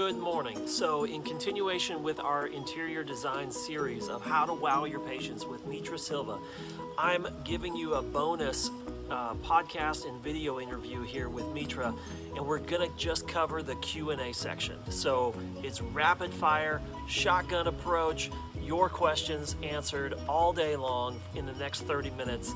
Good morning. So in continuation with our interior design series of how to wow your patients with Mitra Silva, I'm giving you a bonus podcast and video interview here with Mitra, and we're gonna just cover the Q&A section. So it's rapid fire, shotgun approach, your questions answered all day long in the next 30 minutes.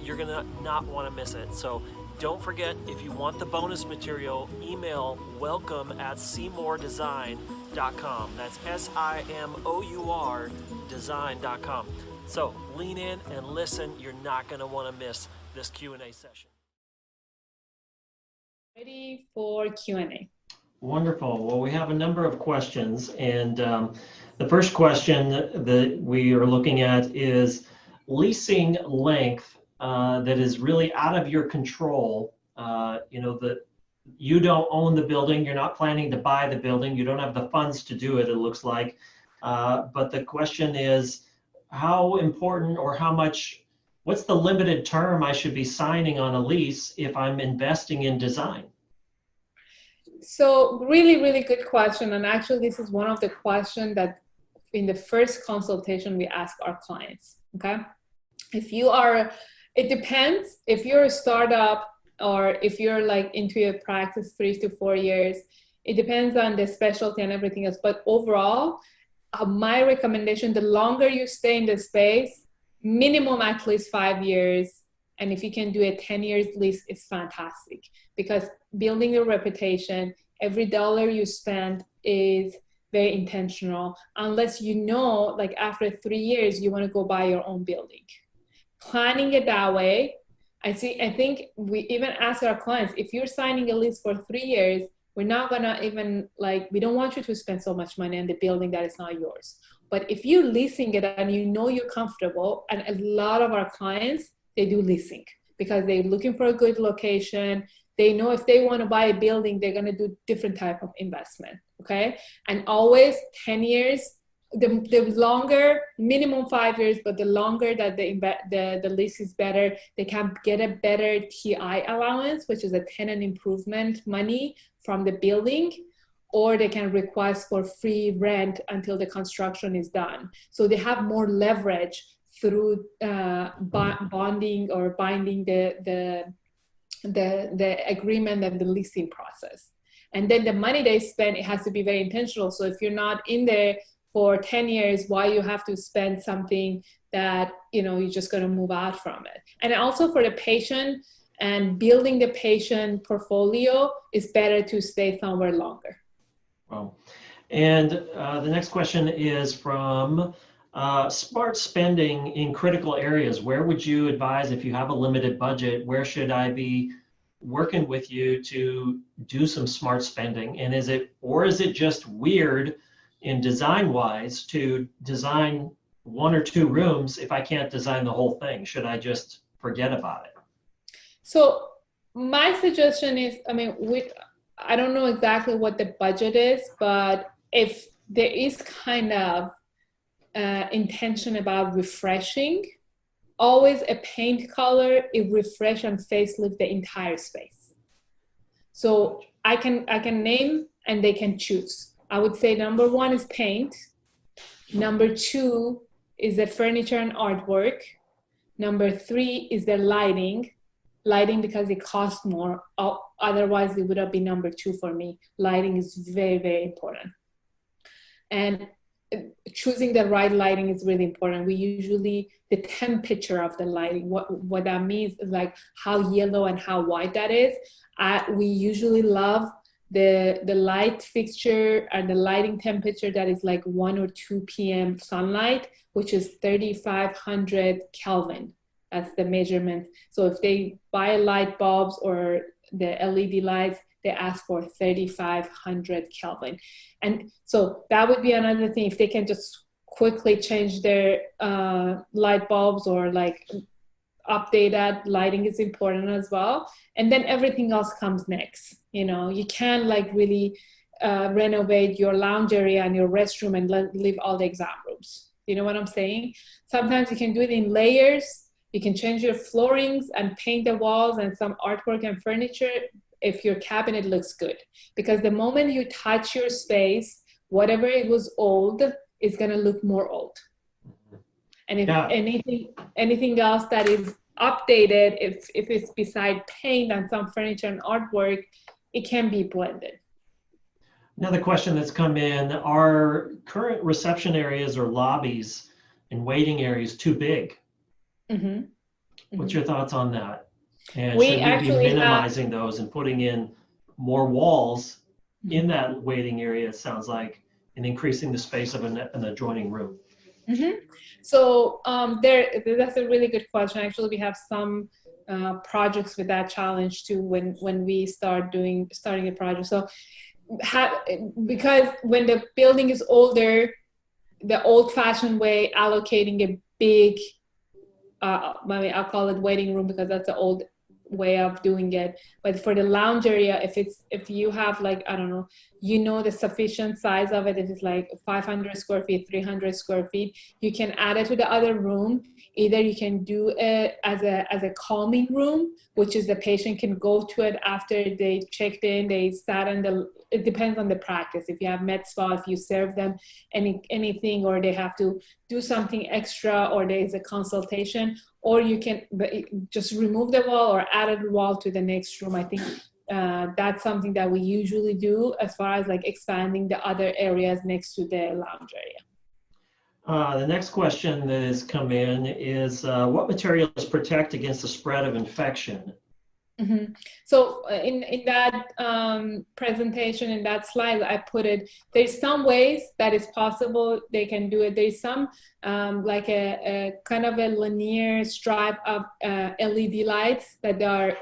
You're gonna not wanna miss it. So don't forget, if you want the bonus material, email welcome@simourdesign.com. That's SIMOUR design.com. So lean in and listen. You're not going to want to miss this Q&A session. Ready for Q&A. Wonderful. Well, we have a number of questions, and the first question that we are looking at is leasing length that is really out of your control. That you don't own the building, you're not planning to buy the building, you don't have the funds to do it, it looks like. But the question is, how important or how much, what's the limited term I should be signing on a lease if I'm investing in design? So really, really good question. And actually, this is one of the questions that in the first consultation we ask our clients, okay? It depends if you're a startup or if you're like into your practice 3 to 4 years, it depends on the specialty and everything else. But overall, my recommendation, the longer you stay in the space, minimum at least 5 years. And if you can do a 10 years lease, it's fantastic, because building your reputation, every dollar you spend is very intentional, unless you know, like after 3 years, you want to go buy your own building. Planning it that way, I think we even ask our clients, if you're signing a lease for 3 years, we're not gonna even we don't want you to spend so much money on the building that is not yours. But if you're leasing it and you know you're comfortable, and a lot of our clients, they do leasing because they're looking for a good location. They know if they want to buy a building, they're gonna do different type of investment, okay? And always 10 years, the longer, minimum 5 years, but the longer that the lease is better, they can get a better TI allowance, which is a tenant improvement money from the building, or they can request for free rent until the construction is done. So they have more leverage through bonding or binding the agreement and the leasing process. And then the money they spend, it has to be very intentional. So if you're not in there for 10 years, why you have to spend something that, you're just going to move out from it. And also for the patient and building the patient portfolio, is better to stay somewhere longer. Wow. And the next question is from smart spending in critical areas. Where would you advise, if you have a limited budget, where should I be working with you to do some smart spending? And is it just weird in design-wise to design 1 or 2 rooms if I can't design the whole thing? Should I just forget about it? So my suggestion is, I don't know exactly what the budget is, but if there is kind of intention about refreshing, always a paint color, it refresh and facelift the entire space. So I can name and they can choose. I would say number 1 is paint. Number 2 is the furniture and artwork. Number 3 is the lighting. Lighting, because it costs more. Otherwise, it would have been number 2 for me. Lighting is very, very important. And choosing the right lighting is really important. We usually, the temperature of the lighting, what that means is like how yellow and how white that is. We usually love the light fixture and the lighting temperature that is like 1 or 2 p.m. sunlight, which is 3,500 Kelvin. That's the measurement. So if they buy light bulbs or the LED lights, they ask for 3,500 Kelvin. And so that would be another thing. If they can just quickly change their light bulbs or update that, lighting is important as well. And then everything else comes next. You can really renovate your lounge area and your restroom and leave all the exam rooms. You know what I'm saying? Sometimes you can do it in layers. You can change your floorings and paint the walls and some artwork and furniture if your cabinet looks good, because the moment you touch your space, whatever it was old is going to look more old. And if anything else that is updated, if it's beside paint and some furniture and artwork, it can be blended. Another question that's come in: are current reception areas or lobbies and waiting areas too big? What's your thoughts on that? And should we be minimizing those and putting in more walls in that waiting area, it sounds like, and increasing the space of an adjoining room? So that's a really good question. Actually, we have some projects with that challenge too when we starting a project. So because when the building is older, the old-fashioned way allocating a big, I'll call it waiting room because that's the old way of doing it. But for the lounge area, if you have like, I don't know, the sufficient size of it, if it's like 500 square feet, 300 square feet, you can add it to the other room. Either you can do it as a calming room, which is the patient can go to it after they checked in, they sat in it depends on the practice. If you have med spa, if you serve them anything, or they have to do something extra, or there is a consultation, or you can just remove the wall or add a wall to the next room. I think that's something that we usually do as far as like expanding the other areas next to the lounge area. The next question that has come in is what materials protect against the spread of infection? So in that presentation, in that slide, I put it, there's some ways that it's possible they can do it. There's some like a kind of a linear stripe of LED lights that are,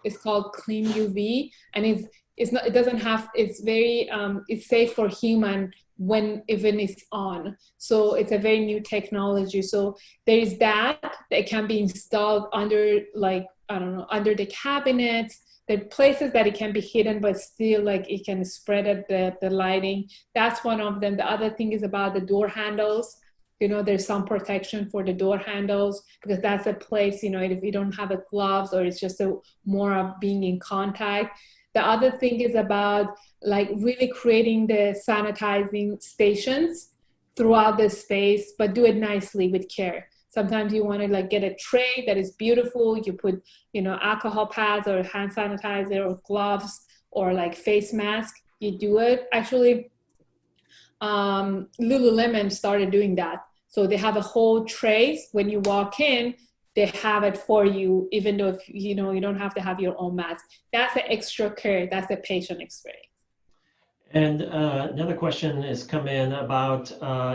it's called clean UV, and it doesn't have, it's very, it's safe for human even it's on. So it's a very new technology. So there is that can be installed under, like, I don't know, under the cabinets. There are places that it can be hidden, but still like it can spread at the lighting. That's one of them. The other thing is about the door handles. There's some protection for the door handles, because that's a place, if you don't have a gloves, or it's just more of being in contact. The other thing is about like really creating the sanitizing stations throughout the space, but do it nicely with care. Sometimes you want to like get a tray that is beautiful. You put, alcohol pads or hand sanitizer or gloves or like face mask. You do it. Actually, Lululemon started doing that. So they have a whole tray. When you walk in, they have it for you, even though if you don't have to have your own mask. That's the extra care. That's the patient experience. And another question has come in about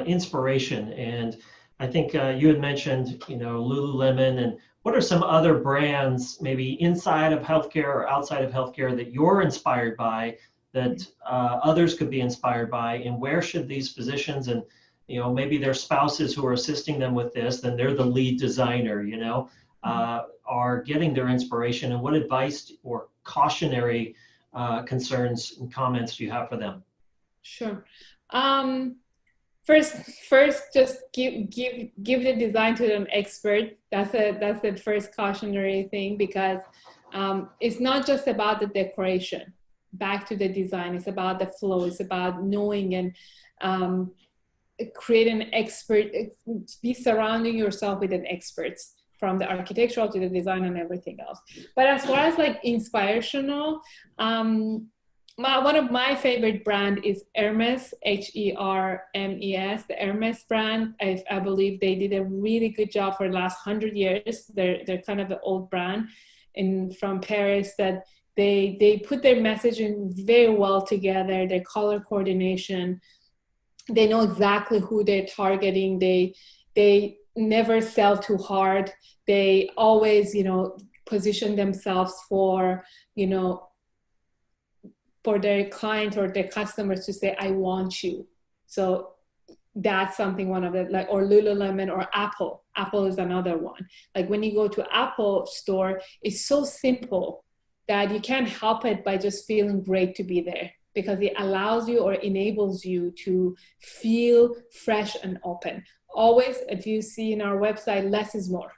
inspiration. And I think you had mentioned, Lululemon, and what are some other brands, maybe inside of healthcare or outside of healthcare, that you're inspired by, that others could be inspired by, and where should these physicians and, maybe their spouses who are assisting them with this, then they're the lead designer, are getting their inspiration, and what advice or cautionary concerns and comments do you have for them? Sure. First, just give the design to an expert. That's the first cautionary thing, because it's not just about the decoration. Back to the design, it's about the flow. It's about knowing and create an expert. Be surrounding yourself with an experts, from the architectural to the design and everything else. But as far as like inspirational, one of my favorite brand is Hermes, Hermes, the Hermes brand. I believe they did a really good job for the last 100 years. They're kind of an old brand from Paris, that they put their messaging very well together, their color coordination. They know exactly who they're targeting. They never sell too hard. They always, position themselves for their client or their customers to say, I want you. So that's something, one of the, like, or Lululemon or Apple. Apple is another one. Like when you go to Apple store, it's so simple that you can't help it by just feeling great to be there, because it allows you or enables you to feel fresh and open. Always, if you see in our website, less is more.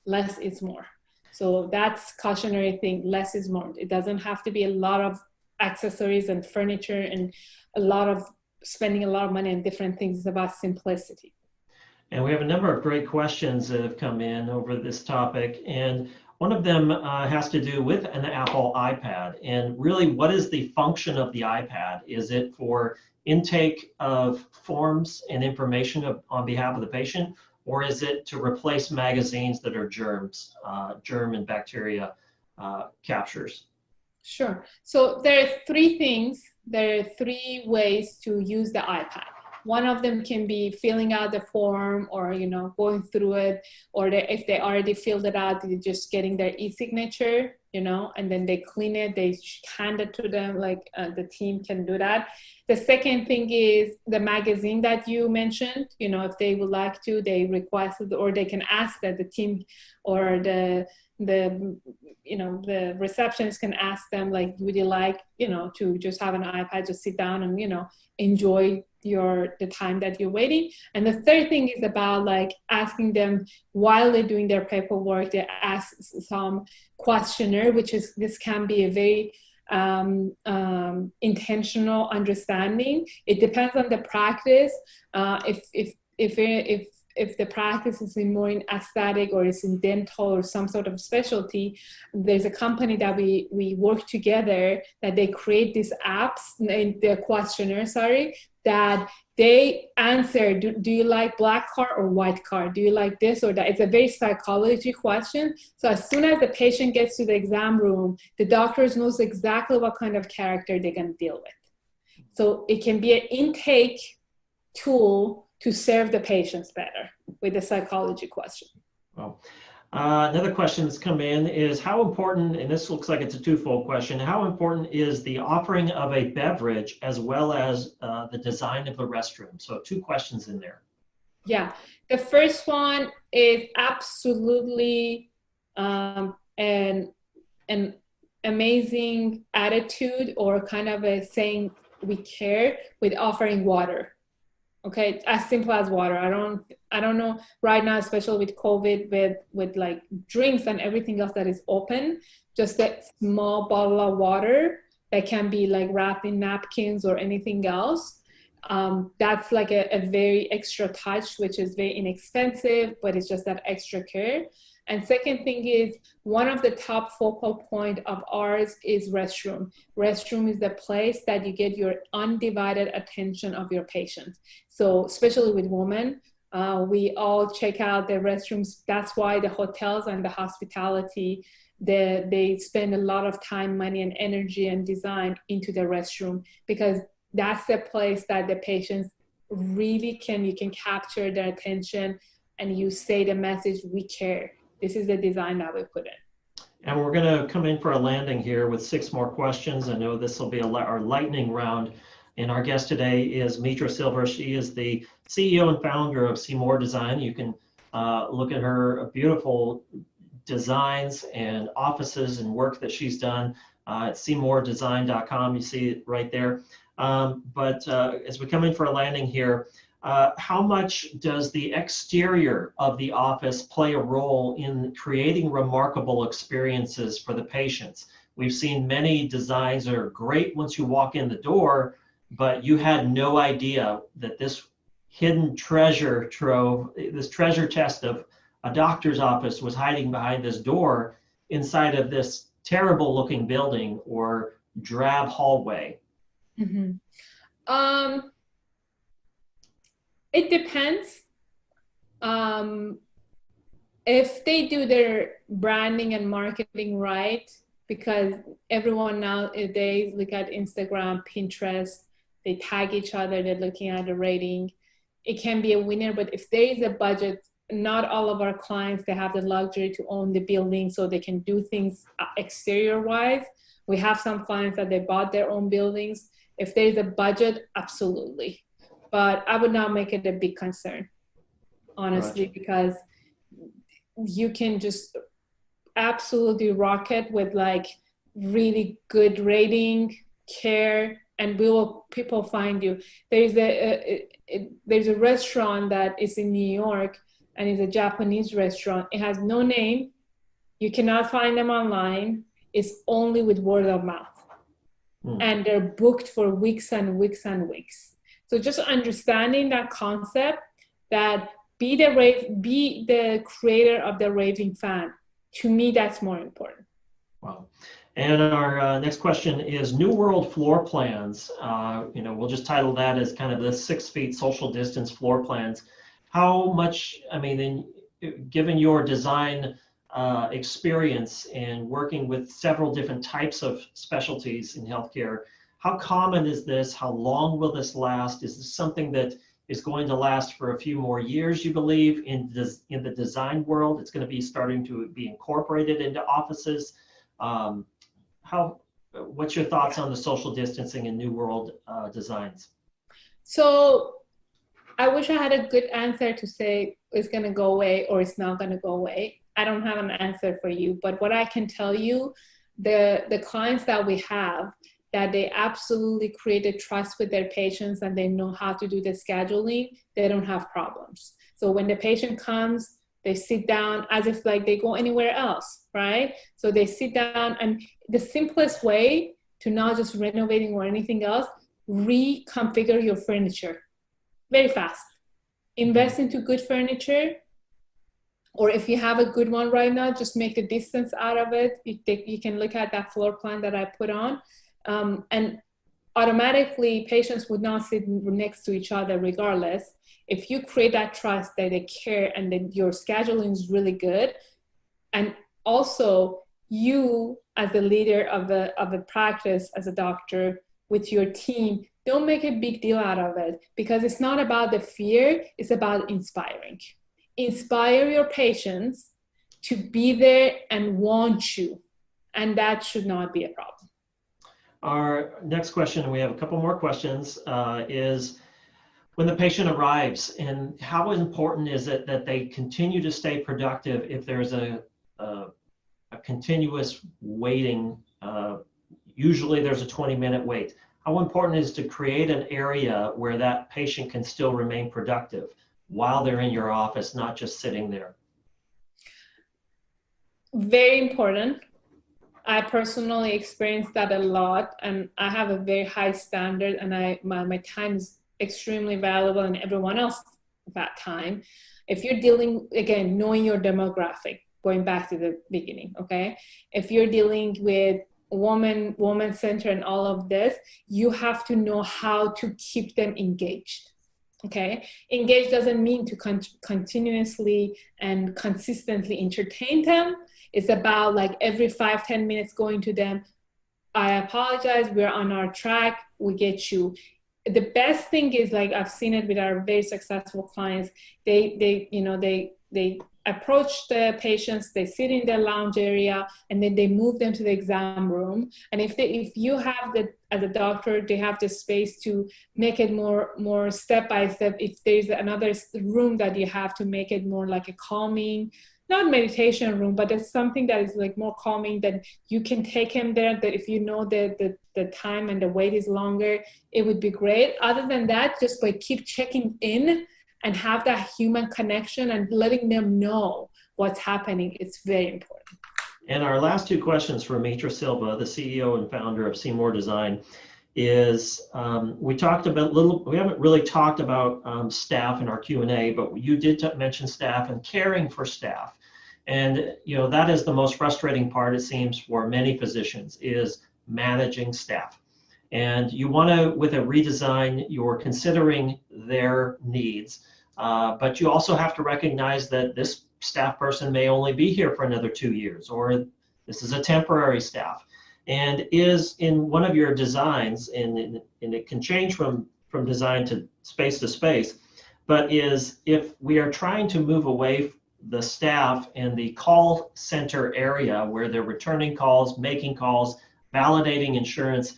Less is more. So that's cautionary thing. Less is more. It doesn't have to be a lot of accessories and furniture and a lot of spending a lot of money on different things. It's about simplicity. And we have a number of great questions that have come in over this topic. And one of them has to do with an Apple iPad. And really, what is the function of the iPad? Is it for intake of forms and information on behalf of the patient? Or is it to replace magazines that are germ and bacteria captures? Sure. So there are three things. There are three ways to use the iPad. One of them can be filling out the form or, going through it, or if they already filled it out, they're just getting their e-signature, and then they clean it, they hand it to them, like the team can do that. The second thing is the magazine that you mentioned, if they would like to, they request it, or they can ask that the team or the receptionist can ask them, like, would you like, to just have an iPad, just sit down and, enjoy the time that you're waiting. And the third thing is about like asking them while they're doing their paperwork, they ask some questionnaire, this can be a very intentional understanding. It depends on the practice. If the practice is more in aesthetic or is in dental or some sort of specialty, there's a company that we work together that they create these apps, the questionnaire, that they answer, do you like black car or white car? Do you like this or that? It's a very psychology question. So as soon as the patient gets to the exam room, the doctors knows exactly what kind of character they're going to deal with. So it can be an intake tool to serve the patients better with the psychology question. Well, another question that's come in is how important, and this looks like it's a twofold question, how important is the offering of a beverage as well as the design of the restroom? So two questions in there. Yeah, the first one is absolutely an amazing attitude, or kind of a saying we care, with offering water. Okay, as simple as water. I don't know right now, especially with COVID, with like drinks and everything else that is open, just a small bottle of water that can be like wrapped in napkins or anything else. That's like a very extra touch, which is very inexpensive, but it's just that extra care. And second thing is, one of the top focal point of ours is restroom. Restroom is the place that you get your undivided attention of your patient. So especially with women, we all check out the restrooms. That's why the hotels and the hospitality, they spend a lot of time, money, and energy and design into the restroom, because that's the place that the patients really you can capture their attention and you say the message, we care. This is the design that we put in. And we're going to come in for a landing here with 6 more questions. I know this will be our lightning round. And our guest today is Mitra Silva. She is the CEO and founder of Simour Design. You can look at her beautiful designs and offices and work that she's done at simourdesign.com. You see it right there. But as we come in for a landing here, how much does the exterior of the office play a role in creating remarkable experiences for the patients? We've seen many designs that are great once you walk in the door, but you had no idea that this hidden treasure trove, this treasure chest of a doctor's office was hiding behind this door inside of this terrible looking building or drab hallway. Mm-hmm. It depends. If they do their branding and marketing right, because everyone nowadays look at Instagram, Pinterest, they tag each other, they're looking at the rating, it can be a winner. But if there is a budget, not all of our clients, they have the luxury to own the building so they can do things exterior wise. We have some clients that they bought their own buildings. If there's a budget, absolutely. But I would not make it a big concern, honestly, gotcha. Because you can just absolutely rock it with like really good rating, care, and people find you. There's a restaurant that is in New York, and it's a Japanese restaurant. It has no name, You cannot find them online. It's only with word of mouth. And they're booked for weeks and weeks and weeks. So just understanding that concept, that be the creator of the raving fan. To me, that's more important. Wow. And our next question is New World floor plans. We'll just title that as kind of the 6 feet social distance floor plans. How much, given your design experience and working with several different types of specialties in healthcare, how common is this? How long will this last? Is this something that is going to last for a few more years, you believe, in the design world? It's going to be starting to be incorporated into offices. What's your thoughts on the social distancing and New World designs? So I wish I had a good answer to say it's going to go away or it's not going to go away. I don't have an answer for you, but what I can tell you, the clients that we have, that they absolutely created trust with their patients and they know how to do the scheduling, they don't have problems. So when the patient comes, they sit down as if like they go anywhere else, right? So they sit down, and the simplest way to not just renovating or anything else, reconfigure your furniture very fast. Invest into good furniture, or if you have a good one right now, just make a distance out of it. You can look at that floor plan that I put on, and automatically patients would not sit next to each other regardless. If you create that trust that they care and that your scheduling is really good, and also you as the leader of the practice, as a doctor with your team, don't make a big deal out of it, because it's not about the fear, it's about inspiring. Inspire your patients to be there and want you, and that should not be a problem. Our next question, and we have a couple more questions, is when the patient arrives, and how important is it that they continue to stay productive if there's a continuous waiting? Usually there's a 20-minute wait. How important is to create an area where that patient can still remain productive while they're in your office, not just sitting there? Very important. I personally experienced that a lot, and I have a very high standard, and my time is extremely valuable, and everyone else that time. If you're dealing, again, knowing your demographic, going back to the beginning, okay? If you're dealing with woman center and all of this, you have to know how to keep them engaged. Okay, engaged doesn't mean to continuously and consistently entertain them. It's about like every 5-10 minutes going to them. I apologize, we're on our track, we get you. The best thing is, like I've seen it with our very successful clients, they approach the patients, they sit in their lounge area, and then they move them to the exam room. And if you have as a doctor, they have the space to make it more step by step. If there's another room that you have to make it more like a calming, not meditation room, but it's something that is like more calming, that you can take him there, that if you know the time and the wait is longer, it would be great. Other than that, just like keep checking in and have that human connection and letting them know what's happening. It's very important. And our last two questions from Mitra Silva, the CEO and founder of Simour Design, is we haven't really talked about staff in our Q&A, but you did mention staff and caring for staff. And that is the most frustrating part, it seems, for many physicians, is managing staff. And you want to, with a redesign, you're considering their needs, but you also have to recognize that this staff person may only be here for another 2 years, or this is a temporary staff. And is in one of your designs, and it can change from design to space, but is if we are trying to move away the staff in the call center area where they're returning calls, making calls, validating insurance,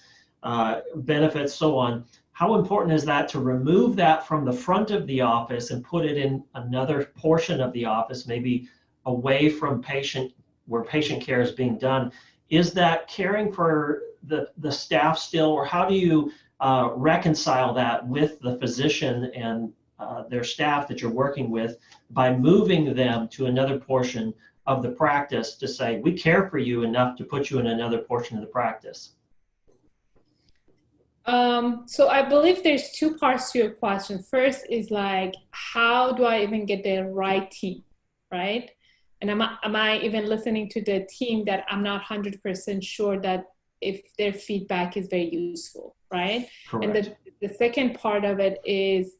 benefits, so on, how important is that to remove that from the front of the office and put it in another portion of the office, maybe away from where patient care is being done? Is that caring for the staff still, or how do you reconcile that with the physician and their staff that you're working with by moving them to another portion of the practice to say, we care for you enough to put you in another portion of the practice? So I believe there's two parts to your question. First is like, how do I even get the right team, right? And am I even listening to the team that I'm not 100% sure that if their feedback is very useful, right? Correct. And the second part of it is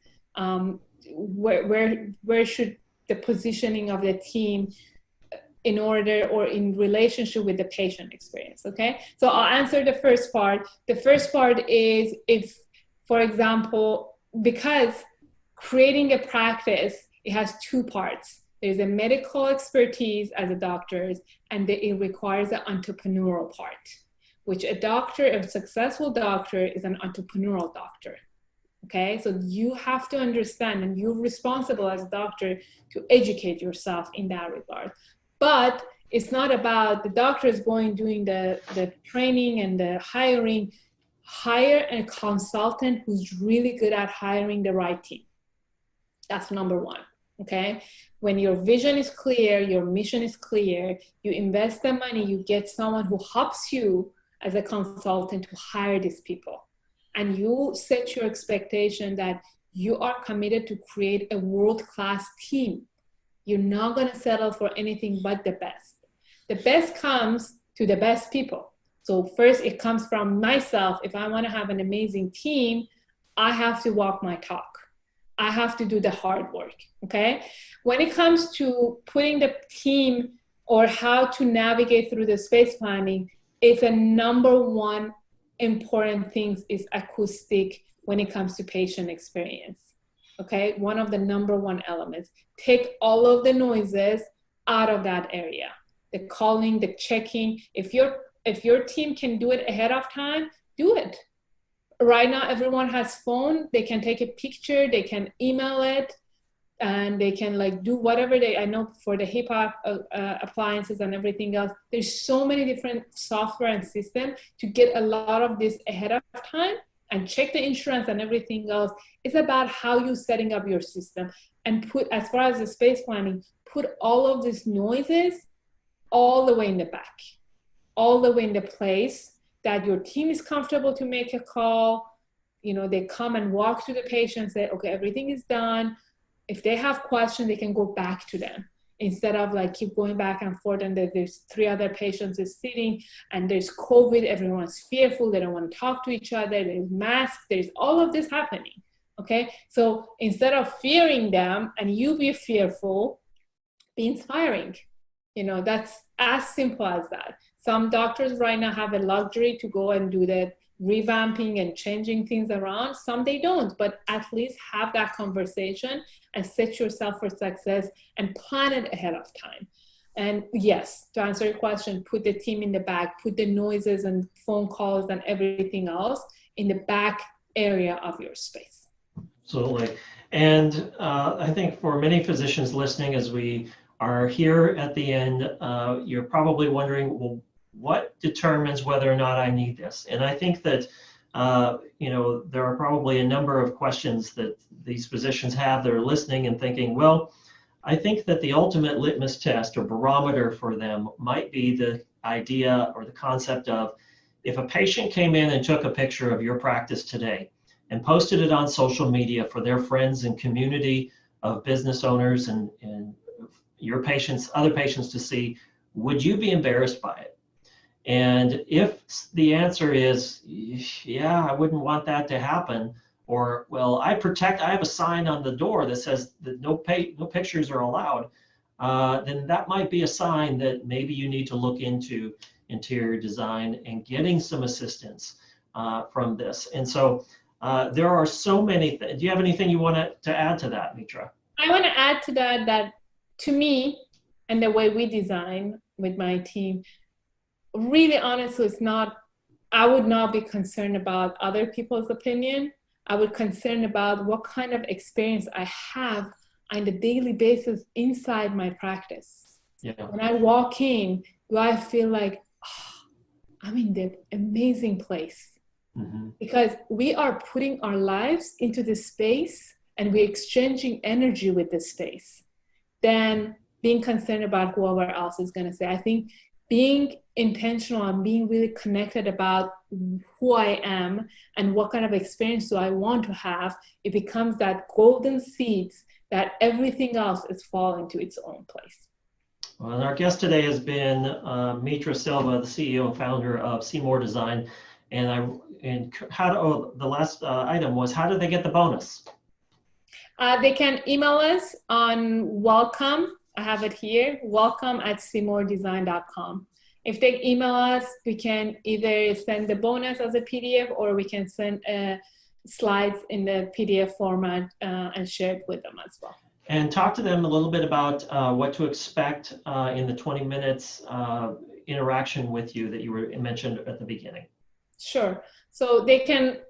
where should the positioning of the team in order or in relationship with the patient experience, okay? So I'll answer the first part. The first part is if, for example, because creating a practice, it has two parts. There's a medical expertise as a doctor, and it requires an entrepreneurial part, which a successful doctor is an entrepreneurial doctor. Okay, so you have to understand, and you're responsible as a doctor to educate yourself in that regard. But it's not about the doctors doing the training and the hiring. Hire a consultant who's really good at hiring the right team. That's number one, okay? When your vision is clear, your mission is clear, you invest the money, you get someone who helps you as a consultant to hire these people. And you set your expectation that you are committed to create a world-class team. You're not going to settle for anything but the best. The best comes to the best people. So first, it comes from myself. If I want to have an amazing team, I have to walk my talk. I have to do the hard work, okay? When it comes to putting the team or how to navigate through the space planning, it's a number one important thing is acoustic when it comes to patient experience. Okay, one of the number one elements. Take all of the noises out of that area. The calling, the checking. If your team can do it ahead of time, do it. Right now, everyone has phone. They can take a picture. They can email it, and they can like do whatever I know for the HIPAA appliances and everything else. There's so many different software and systems to get a lot of this ahead of time. And check the insurance and everything else. It's about how you're setting up your system and put, as far as the space planning, put all of these noises all the way in the back, all the way in the place that your team is comfortable to make a call. You know, they come and walk to the patient and say, okay, everything is done. If they have questions, they can go back to them instead of like keep going back and forth and there's 3 other patients is sitting and there's COVID, everyone's fearful, they don't want to talk to each other, there's masks, there's all of this happening, okay? So instead of fearing them and you be fearful, be inspiring. You know, that's as simple as that. Some doctors right now have a luxury to go and do the revamping and changing things around. Some they don't, but at least have that conversation and set yourself for success and plan it ahead of time. And yes, to answer your question, put the team in the back, put the noises and phone calls and everything else in the back area of your space. Absolutely. And I think for many physicians listening, as we are here at the end, you're probably wondering, well, what determines whether or not I need this? And I think that, you know, there are probably a number of questions that these physicians have that are listening and thinking, well, I think that the ultimate litmus test or barometer for them might be the idea or the concept of, if a patient came in and took a picture of your practice today and posted it on social media for their friends and community of business owners and your patients, other patients to see, would you be embarrassed by it? And if the answer is, yeah, I wouldn't want that to happen, or, well, I have a sign on the door that says that no pictures are allowed, then that might be a sign that maybe you need to look into interior design and getting some assistance from this. And so there are so many things. Do you have anything you want to add to that, Mitra? I want to add to that to me and the way we design with my team, really honestly, I would not be concerned about other people's opinion. I would concern about what kind of experience I have on a daily basis inside my practice. Yeah. When I walk in, do I feel like, oh, I'm in the amazing place? Mm-hmm. Because we are putting our lives into this space and we're exchanging energy with this space. Then being concerned about whoever else is going to say. I think being intentional and being really connected about who I am and what kind of experience do I want to have, it becomes that golden seeds that everything else is falling to its own place. Well, and our guest today has been Mitra Silva, the CEO and founder of Simour Design. And the last item was, how do they get the bonus? They can email us on welcome. I have it here, welcome@simourdesign.com. If they email us, we can either send the bonus as a PDF, or we can send slides in the PDF format and share it with them as well. And talk to them a little bit about what to expect in the 20 minutes interaction with you that you mentioned at the beginning. Sure. So they can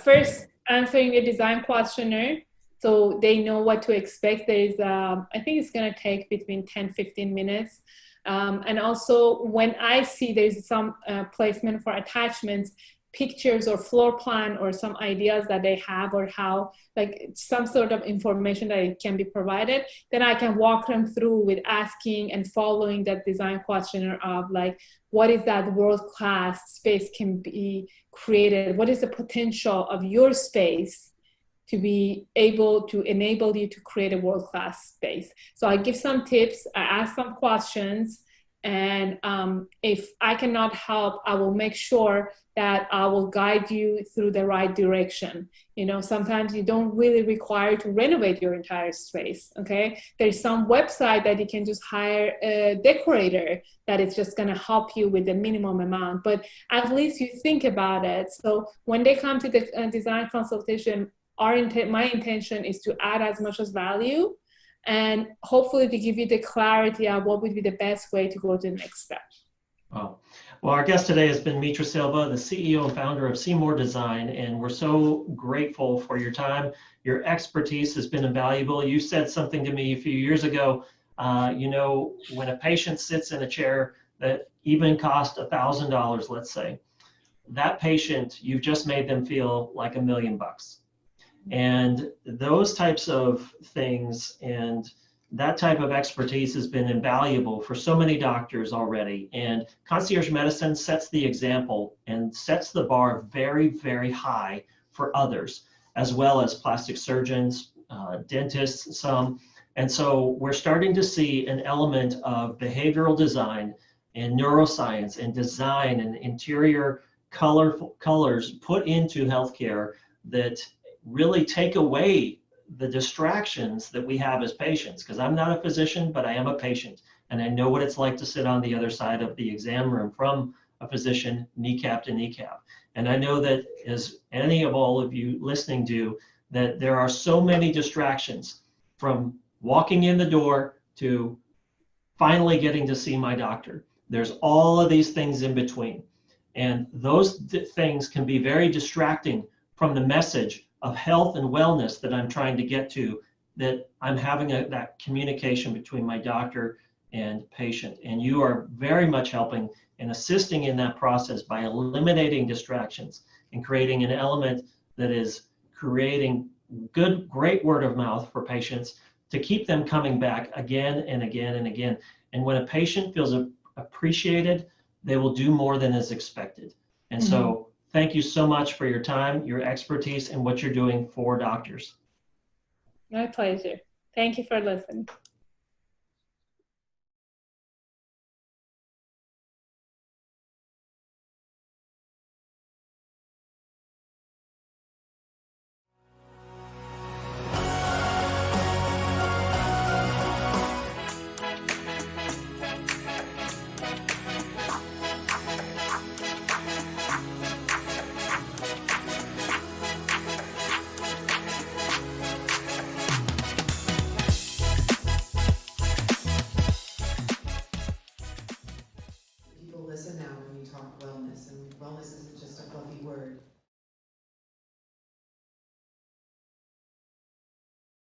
first answering the design questionnaire, so they know what to expect. There is, I think it's going to take between 10-15 minutes. And also, when I see there's some placement for attachments, pictures or floor plan or some ideas that they have, or how, like some sort of information that it can be provided, then I can walk them through with asking and following that design questionnaire of like, what is that world-class space can be created? What is the potential of your space to be able to enable you to create a world-class space? So I give some tips, I ask some questions, and if I cannot help, I will make sure that I will guide you through the right direction. You know, sometimes you don't really require to renovate your entire space, okay? There's some website that you can just hire a decorator that is just gonna help you with the minimum amount, but at least you think about it. So when they come to the design consultation, my intention is to add as much as value, and hopefully to give you the clarity of what would be the best way to go to the next step. Wow. Well, our guest today has been Mitra Silva, the CEO and founder of Simour Design, and we're so grateful for your time. Your expertise has been invaluable. You said something to me a few years ago, you know, when a patient sits in a chair that even cost $1,000, let's say, that patient, you've just made them feel like $1 million. And those types of things and that type of expertise has been invaluable for so many doctors already. And concierge medicine sets the example and sets the bar very, very high for others, as well as plastic surgeons, dentists, some. And so we're starting to see an element of behavioral design and neuroscience and design and interior colors put into healthcare that really take away the distractions that we have as patients, because I'm not a physician, but I am a patient, and I know what it's like to sit on the other side of the exam room from a physician, kneecap to kneecap. And I know that, as any of all of you listening do, that there are so many distractions from walking in the door to finally getting to see my doctor. There's all of these things in between, and those things can be very distracting from the message of health and wellness that I'm trying to get to, that I'm having that communication between my doctor and patient. And you are very much helping and assisting in that process by eliminating distractions and creating an element that is creating great word of mouth for patients to keep them coming back again and again and again. And when a patient feels appreciated, they will do more than is expected. And so thank you so much for your time, your expertise, and what you're doing for doctors. My pleasure. Thank you for listening.